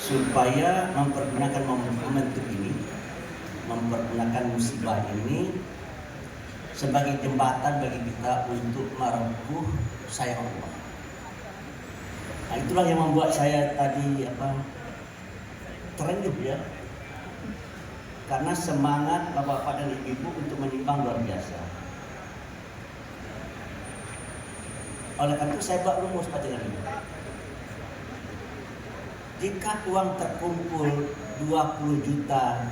supaya mempergunakan momentum ini, mempergunakan musibah ini sebagai jembatan bagi kita untuk merengkuh sayang Allah. Nah, itulah yang membuat saya tadi terenyuh ya, karena semangat bapak-bapak dan ibu-ibu untuk menyumbang luar biasa. Oleh karena itu saya buat rumus pada hari ini. Jika uang terkumpul 20 juta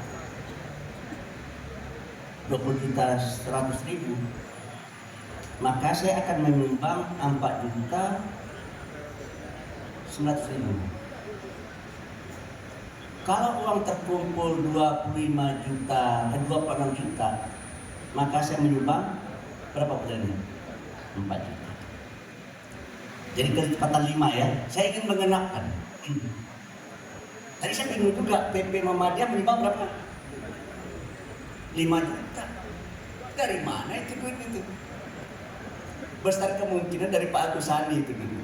100.000, maka saya akan menyumbang 4.900.000. Kalau uang terkumpul 26 juta, maka saya menyumbang berapa persennya? 4 juta. Jadi kecepatan 5 ya. Saya ingin mengenapkan. Tadi saya bingung juga, PP Muhammadiyah menyumbang berapa? 5 juta. Dari mana itu duit itu? Besar kemungkinan dari Pak Agus Sani itu gitu.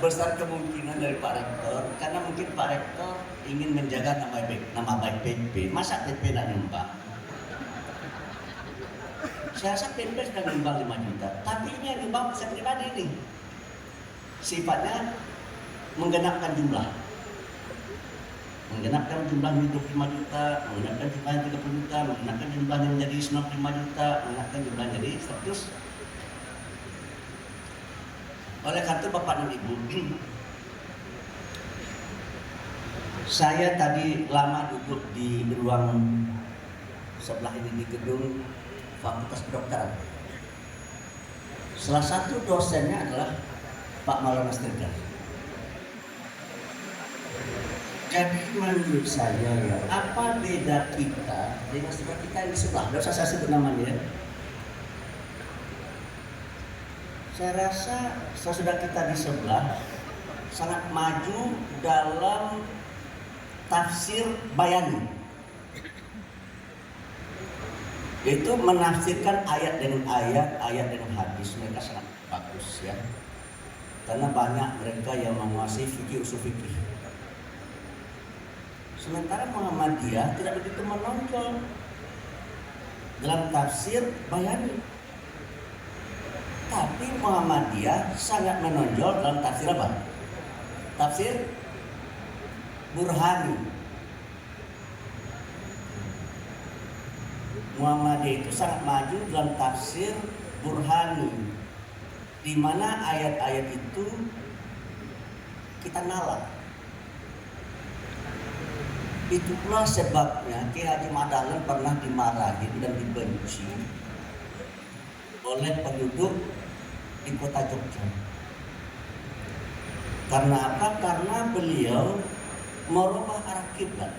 Besar kemungkinan dari Pak Rektor, karena mungkin Pak Rektor ingin menjaga nama baik PP. Masa PP tidak nyumbang? Saya rasa PP sudah nyumbang 5 juta, tapi ini yang nyumbang saya pribadi nih. Sifatnya menggenapkan jumlah. Menggenapkan jumlah 25 juta, menggenapkan jumlah 30 juta, menggenapkan jumlahnya menjadi 95 juta, menggenapkan jumlah jadi 100. Oleh karena itu Bapak dan Ibu, saya tadi lama duduk di ruang sebelah ini di gedung Fakultas Kedokteran. Salah satu dosennya adalah Pak Maulana Stirga. Jadi menurut saya ya, apa beda kita dengan saudara kita yang di sebelah? Tidak usah saya sebut namanya ya. Saya rasa saudara kita di sebelah sangat maju dalam tafsir bayani. Itu menafsirkan ayat dengan ayat, ayat dengan hadis. Mereka sangat bagus ya. Karena banyak mereka yang menguasai fikih usul fikih. Sementara Muhammadiyah tidak begitu menonjol dalam tafsir bayani. Tapi Muhammadiyah sangat menonjol dalam tafsir apa? Tafsir burhani. Muhammadiyah itu sangat maju dalam tafsir burhani, di mana ayat-ayat itu kita nalar. Itulah sebabnya Ki Haji Madalan pernah dimarahi dan dibenci oleh penduduk di kota Jogja. Karena apa? Karena beliau merubah arah kiblat.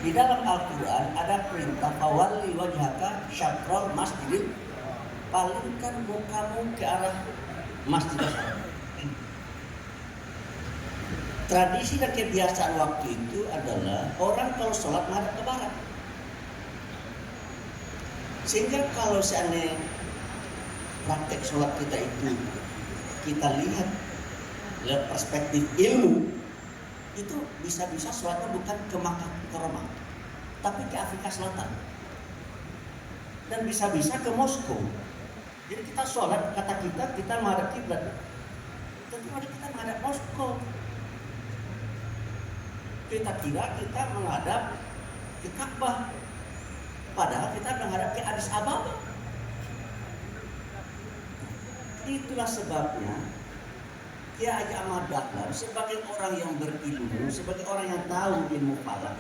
Di dalam Al-Quran ada perintah fawalli wajhaka syatrul masjidil, palingkan mukamu ke arah Masjidil Haram. Tradisi dan kebiasaan waktu itu adalah orang kalau sholat menghadap ke barat. Sehingga kalau seandainya praktek sholat kita itu kita lihat dari perspektif ilmu, itu bisa-bisa sholatnya bukan ke Makkah ke Roma, tapi ke Afrika Selatan, dan bisa-bisa ke Moskow. Jadi kita sholat, kata kita menghadap kiblat, tapi kita menghadap Moskow. Kita kira kita menghadap ke Ka'bah, padahal kita menghadap ke Addis Ababa. Itulah sebabnya Kiai Haji Ahmad Dahlan sebagai orang yang berilmu, sebagai orang yang tahu ilmu falak,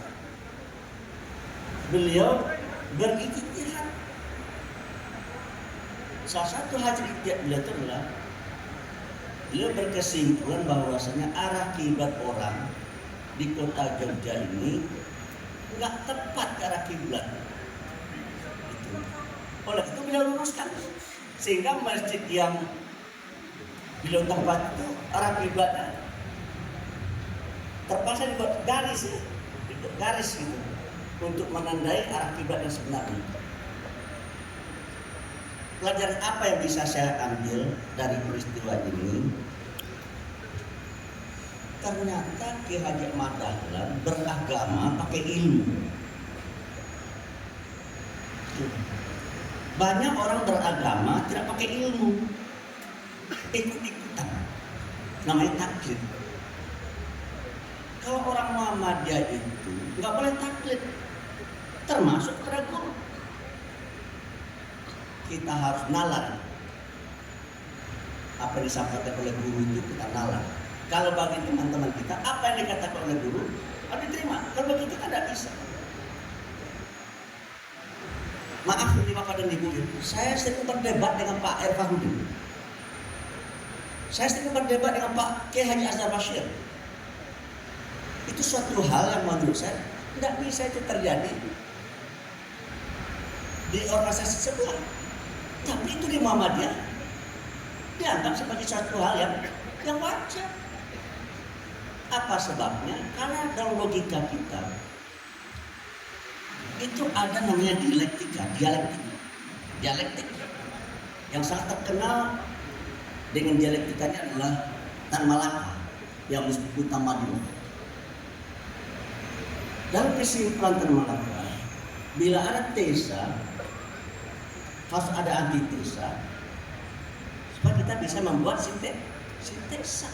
beliau beriktihat. Salah satu hasil ijtihad beliau itu adalah beliau berkesimpulan bahwasanya arah kiblat orang di kota Jogja ini nggak tepat ke arah kiblat. Oleh itu beliau luruskan, sehingga masjid yang beliau tempat itu arah kiblatnya terpaksa dibuat garis gitu untuk menandai arah kiblat yang sebenarnya. Pelajaran apa yang bisa saya ambil dari peristiwa ini? ternyata Ki Haji Ahmad Dahlan beragama pakai ilmu. Banyak orang beragama tidak pakai ilmu, ikut-ikutan, namanya taklid. Kalau orang Muhammadiyah itu nggak boleh taklid, termasuk kepada guru. Kita harus nalar apa yang disampaikan oleh guru itu, kita nalar. Kalau bagi teman-teman kita, apa yang dikatakan oleh guru harus diterima. Kalau bagi kita tidak bisa. Maaf ini Bapak dan Ibu, saya sering berdebat dengan Pak Irfahuddin. Saya sering berdebat dengan Pak Kiai Haji Azhar Bashir. Itu suatu hal yang menurut saya tidak bisa itu terjadi di organisasi sebelah. Tapi itu di Muhammadiyah dianggap sebagai suatu hal yang wajar. Apa sebabnya? Karena dalam logika kita itu ada namanya dialektik. Yang sangat terkenal dengan dialektikanya adalah Tan Malaka yang disebut Tamadun. Dalam kesimpulan Tan Malaka, bila ada tesa harus ada antitesa supaya kita bisa membuat sintesa.